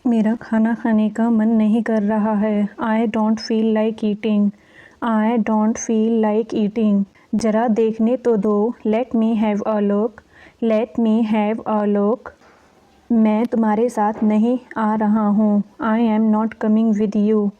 मेरा खाना खाने का मन नहीं कर रहा है। I don't feel like eating. I don't feel like eating. ज़रा देखने तो दो। Let me have a look. Let me have a look. मैं तुम्हारे साथ नहीं आ रहा हूँ। I am not coming with you.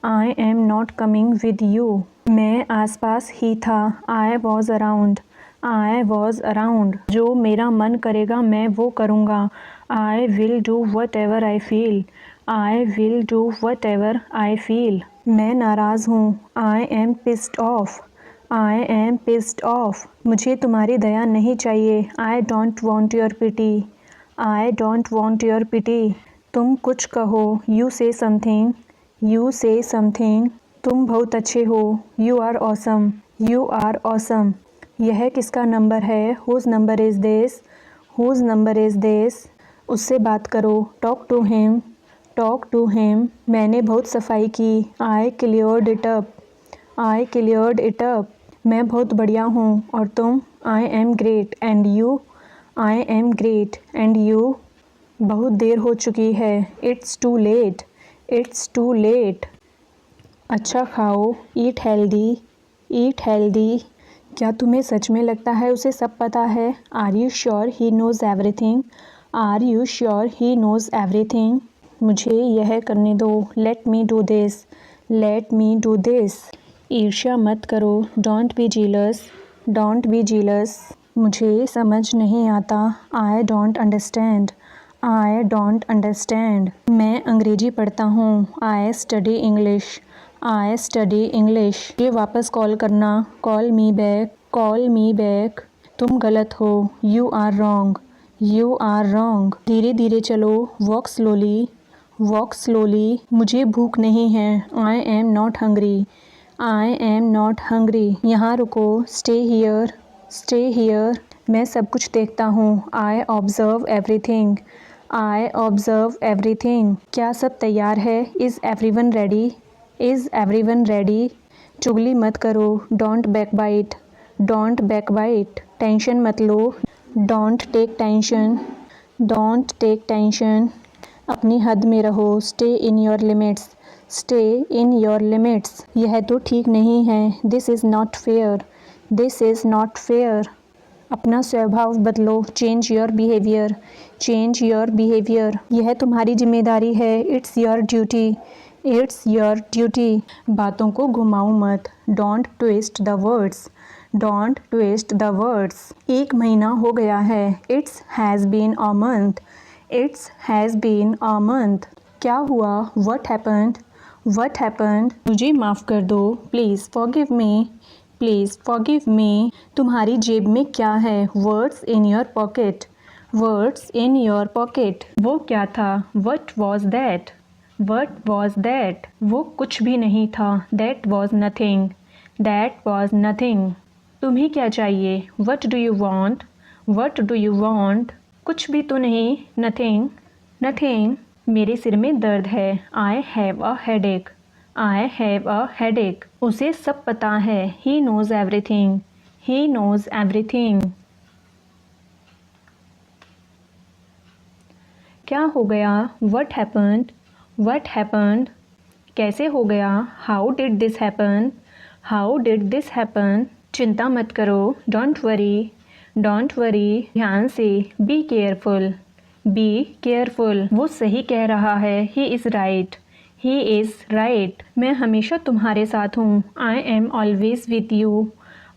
I am not coming with you. मैं आसपास ही था। I was around. I was around. जो मेरा मन करेगा मैं वो करूँगा। आई will do whatever I feel. I will do whatever I feel. मैं नाराज़ हूँ। I am pissed off. I am pissed off. मुझे तुम्हारी दया नहीं चाहिए। I don't want your pity. I don't want your pity. तुम कुछ कहो। यू से समथिंग। यू से समथिंग। तुम बहुत अच्छे हो। You are awesome. You are awesome. यह किसका नंबर है? Whose number is this? Whose number is this? उससे बात करो। Talk to him. Talk to him. मैंने बहुत सफाई की। I cleared it up. I cleared it up. मैं बहुत बढ़िया हूँ और तुम? I am great and you? I am great and you? बहुत देर हो चुकी है। It's too late. It's too late. अच्छा खाओ। Eat healthy. Eat healthy. क्या तुम्हें सच में लगता है उसे सब पता है? Are you sure he knows everything? Are you sure he knows everything? मुझे यह करने दो। Let me do this. Let me do this. ईर्ष्या मत करो। Don't be jealous. Don't be jealous. मुझे समझ नहीं आता। I don't understand. I don't understand. मैं अंग्रेजी पढ़ता हूँ। I study English. I study English. ये वापस कॉल करना। Call me back. Call me back. तुम गलत हो। You are wrong. You are wrong. धीरे धीरे चलो। Walk slowly. Walk slowly. मुझे भूख नहीं है। I am not hungry. I am not hungry. यहाँ रुको। Stay here. Stay here. मैं सब कुछ देखता हूँ। I observe everything. I observe everything. क्या सब तैयार है? Is everyone ready? Is everyone ready? चुगली मत करो। Don't backbite. Don't backbite. Tension मत लो। Don't take tension. Don't take tension. अपनी हद में रहो। Stay in your limits. Stay in your limits. यह तो ठीक नहीं है। This is not fair. This is not fair. अपना स्वभाव बदलो। Change your behaviour. Change your behaviour. यह तुम्हारी जिम्मेदारी है। It's your duty. It's your duty. बातों को घुमाओ मत। Don't twist the words. Don't twist the words. 1 महीना हो गया है। It's has been a month. It's has been a month. क्या हुआ? What happened? What happened? मुझे माफ़ कर दो। Please forgive me. Please forgive me. तुम्हारी जेब में क्या है? Words in your pocket. Words in your pocket. वो क्या था? What was that? What was that? वो कुछ भी नहीं था। That was nothing. That was nothing. तुम्हें क्या चाहिए? What do you want? What do you want? कुछ भी तो नहीं। नथिंग। नथिंग। मेरे सिर में दर्द है। I have a headache. I have a headache. उसे सब पता है। ही नोज़ एवरीथिंग। ही नोज़ एवरीथिंग। क्या हो गया? What happened? What happened? कैसे हो गया? How did this happen? How did this happen? चिंता मत करो। Don't worry. Don't worry. ध्यान से। Be careful. Be careful. वो सही कह रहा है। He is right. He is right. मैं हमेशा तुम्हारे साथ हूँ। I am always with you.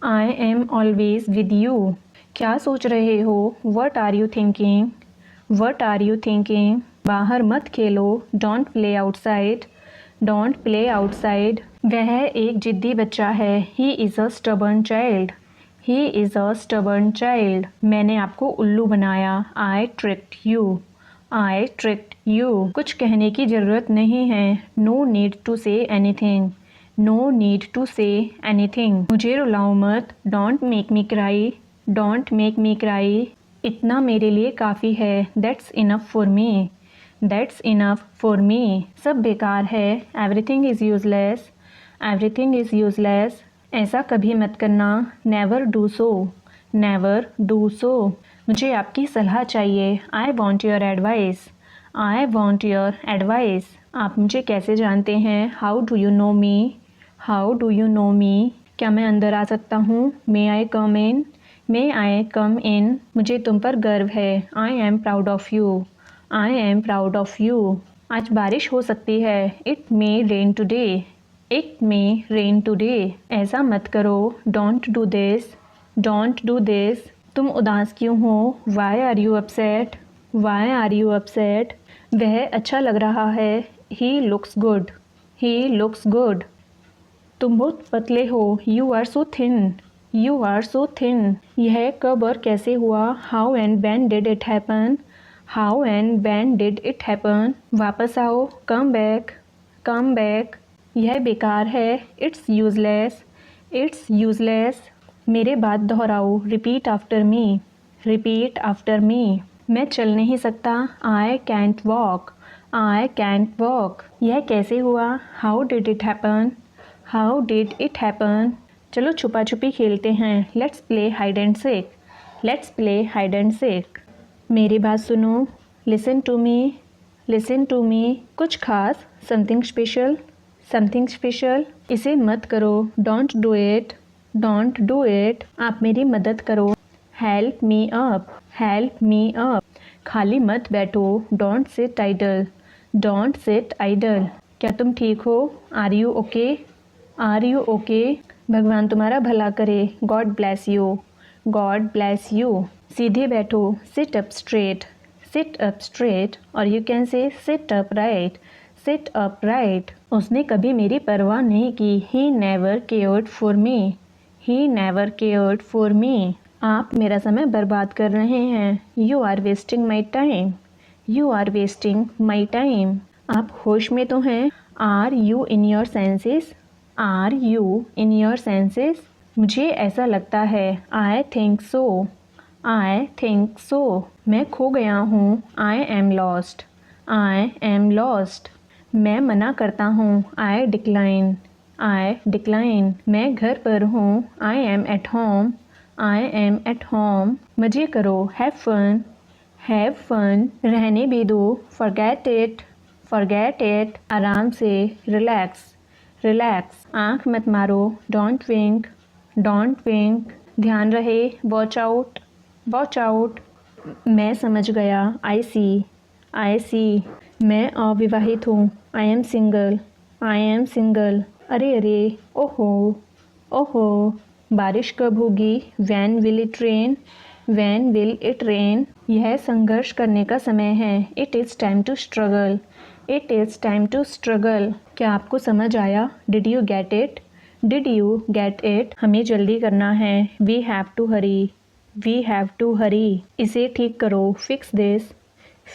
I am always with you. क्या सोच रहे हो? What are you thinking? What are you thinking? बाहर मत खेलो। Don't play outside. Don't play outside. वह एक जिद्दी बच्चा है। He is a stubborn child. He is a stubborn child. मैंने आपको उल्लू बनाया। I tricked you. I tricked you. कुछ कहने की ज़रूरत नहीं है। No need to say anything. No need to say anything. मुझे रुलाओ मत। Don't make me cry. Don't make me cry. इतना मेरे लिए काफ़ी है। That's enough for me. That's enough for me. सब बेकार है। Everything is useless. Everything is useless. ऐसा कभी मत करना। Never do so. Never do so. मुझे आपकी सलाह चाहिए। I want your advice. I want your advice. आप मुझे कैसे जानते हैं? How do you know me? How do you know me? क्या मैं अंदर आ सकता हूँ? मे आई कम इन? मे आई कम इन? मुझे तुम पर गर्व है। I am proud of you. I am proud of you. आज बारिश हो सकती है। It may rain today. It may rain today. ऐसा मत करो। Don't do this. Don't do this. तुम उदास क्यों हो? Why are you upset? Why are you upset? वह अच्छा लग रहा है। He looks good. He looks good. तुम बहुत पतले हो। You are so thin. You are so thin. यह कब और कैसे हुआ? How and when did it happen? How and when did it happen? वापस आओ। Come back. Come back. यह बेकार है। It's useless. It's useless. मेरे बाद दोहराओ। Repeat after me. Repeat after me. मैं चल नहीं सकता। I can't walk. I can't walk. यह कैसे हुआ? How did it happen? How did it happen? चलो छुपा छुपी खेलते हैं। Let's play hide and seek. Let's play hide and seek. मेरी बात सुनो। Listen to me. Listen to me. कुछ खास? Something special. Something special. इसे मत करो। Don't do it. Don't do it. आप मेरी मदद करो। Help me up. Help me up. खाली मत बैठो। Don't sit idle. Don't sit idle. क्या तुम ठीक हो? Are you okay? Are you okay? भगवान तुम्हारा भला करे। God bless you. God bless you. सीधे बैठो। Sit up straight. Sit up straight. और you can say sit up right. Sit up right. उसने कभी मेरी परवाह नहीं की। He never cared for me. He never cared for me. आप मेरा समय बर्बाद कर रहे हैं। You are wasting my time. You are wasting my time. आप होश में तो हैं? Are you in your senses? Are you in your senses? मुझे ऐसा लगता है। आई think so. I think so. मैं खो गया हूँ। I am lost. I am lost. मैं मना करता हूँ। I decline. I decline. मैं घर पर हूँ। I am at home. I am at home. मज़े करो। Have fun. Have fun. रहने भी दो। Forget it. Forget it. आराम से। रिलैक्स। रिलैक्स। आँख मत मारो। Don't wink. Don't wink. ध्यान रहे। Watch out. Watch out. मैं समझ गया। आई सी। आई सी। मैं अविवाहित हूँ। I am single. I am single. अरे अरे। ओहो। ओहो। बारिश कब होगी? When will it rain? When will it rain? यह संघर्ष करने का समय है। It is time to struggle. It is time to struggle. क्या आपको समझ आया? Did you get it? Did you get it? हमें जल्दी करना है। We have to hurry. We have to hurry. इसे ठीक करो। Fix this.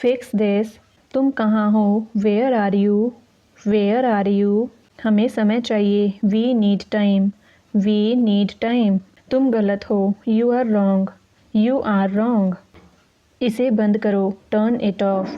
Fix this. तुम कहाँ हो? Where are you? Where are you? हमें समय चाहिए। We need time. We need time. तुम गलत हो। You are wrong. You are wrong. इसे बंद करो। Turn it off.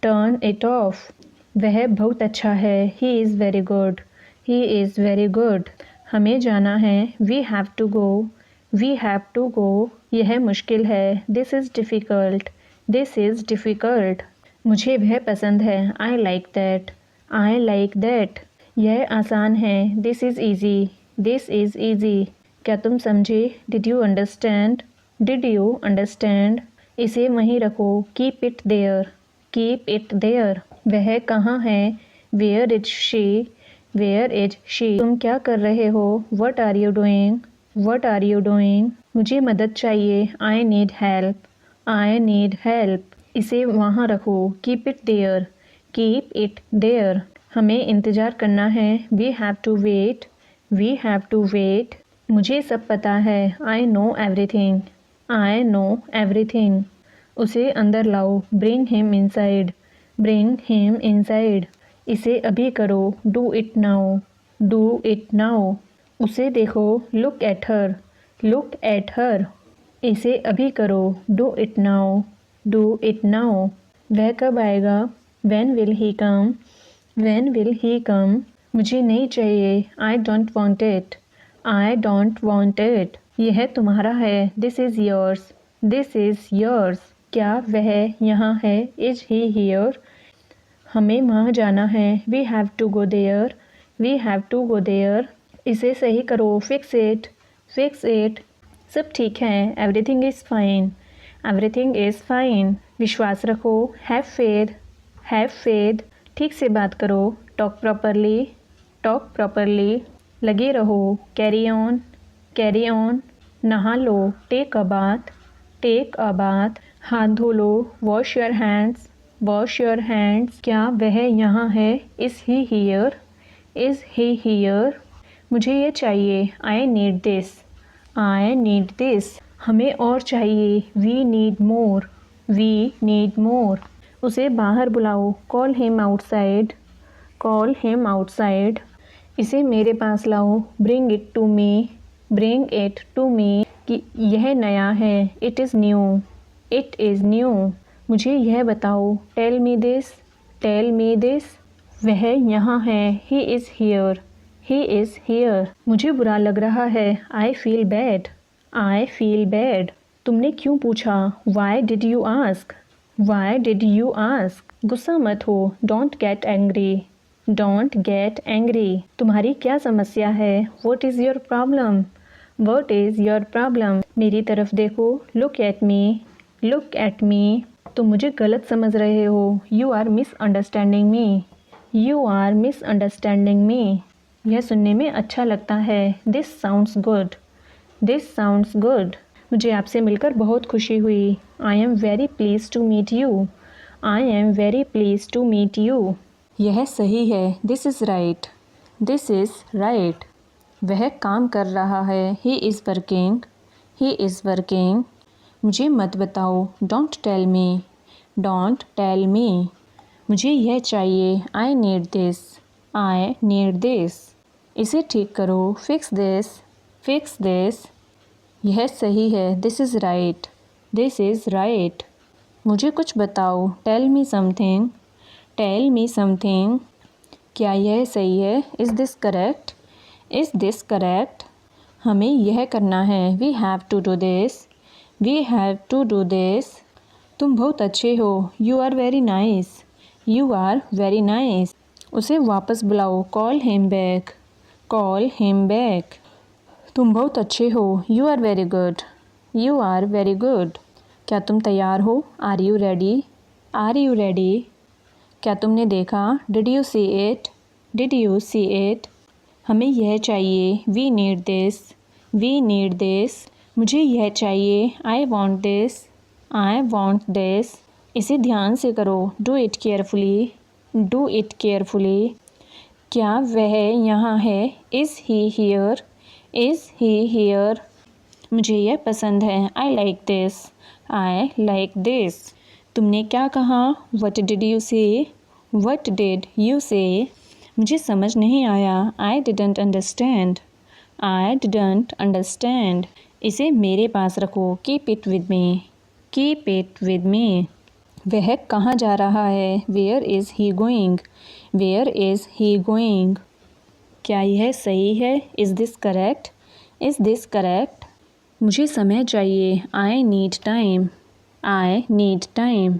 Turn it off. वह बहुत अच्छा है। He is very good. He is very good. हमें जाना है। We have to go. We have to go. यह मुश्किल है। This is difficult. This is difficult. मुझे वह पसंद है। I like that. I like that. यह आसान है। This is easy. This is easy. क्या तुम समझे? Did you understand? Did you understand? इसे वहीं रखो। Keep it there. Keep it there. वह कहाँ है? Where is she? Where is she? तुम क्या कर रहे हो? What are you doing? What are you doing? मुझे मदद चाहिए। I need help. I need help. इसे वहाँ रखो। Keep it there. Keep it there. हमें इंतज़ार करना है। We have to wait. We have to wait. मुझे सब पता है। I know everything. I know everything. उसे अंदर लाओ। Bring him inside. Bring him inside. इसे अभी करो। Do it now. Do it now. उसे देखो। Look at her. Look at her. इसे अभी करो। Do it now. Do it now. वह कब आएगा? When will he come? When will he come? मुझे नहीं चाहिए। I don't want it. I don't want it. यह तुम्हारा है। This is yours. This is yours. क्या वह यहाँ है? Is he here? हमें वहाँ जाना है। We have to go there. We have to go there. इसे सही करो। Fix it. Fix it. सब ठीक है। Everything is fine. Everything is fine. विश्वास रखो। Have faith. Have faith. ठीक से बात करो। Talk properly. Talk properly. लगे रहो। Carry on. Carry on. नहा लो। Take a bath. Take a bath. हाथ धो लो। Wash your hands. Wash your hands. क्या वह यहाँ है? Is he here? Is he here? मुझे ये चाहिए। I need this. I need this. हमें और चाहिए। We need more. We need more. उसे बाहर बुलाओ। Call him outside. Call him outside. इसे मेरे पास लाओ। Bring it to me. Bring it to me. कि यह नया है। It is new. It is new. मुझे यह बताओ। Tell me this. Tell me this. वह यहाँ है। He is here. He is here. मुझे बुरा लग रहा है। I feel bad. I feel bad. तुमने क्यों पूछा? Why did you ask? Why did you ask? गुस्सा मत हो। Don't get angry. Don't get angry. तुम्हारी क्या समस्या है? What is your problem? What is your problem? मेरी तरफ देखो। Look at me. Look at me. तुम मुझे गलत समझ रहे हो। You are misunderstanding me. You are misunderstanding me. यह सुनने में अच्छा लगता है। This sounds good. This sounds good. मुझे आपसे मिलकर बहुत खुशी हुई। I am very please to meet you. I am very please to meet you. यह सही है। This is right. This is right. वह काम कर रहा है। He is working. He is working. मुझे मत बताओ। Don't tell me. Don't tell me. मुझे यह चाहिए। I need this. I need this. इसे ठीक करो। Fix this. Fix this. यह सही है। This is right. This is right. मुझे कुछ बताओ। Tell me something. Tell me something. क्या यह सही है? Is this correct? Is this correct? हमें यह करना है। We have to do this. We have to do this. तुम बहुत अच्छे हो। You are very nice. You are very nice. उसे वापस बुलाओ। Call him back. Call him back. तुम बहुत अच्छे हो। You are very good. You are very good. क्या तुम तैयार हो? Are you ready? Are you ready? क्या तुमने देखा? Did you see it? Did you see it? हमें यह चाहिए। We need this. We need this. मुझे यह चाहिए। I want this. I want this. इसे ध्यान से करो। Do it carefully. Do it carefully. क्या वह यहाँ है? Is he here? Is he here? मुझे यह पसंद है। I like this. I like this. तुमने क्या कहा? What did you say? What did you say? मुझे समझ नहीं आया। I didn't understand. I didn't understand. इसे मेरे पास रखो। Keep it with me. Keep it with me. वह कहाँ जा रहा है? Where is he going? Where is he going? क्या यह सही है? Is this correct? Is this correct? मुझे समय चाहिए। I need time. I need time.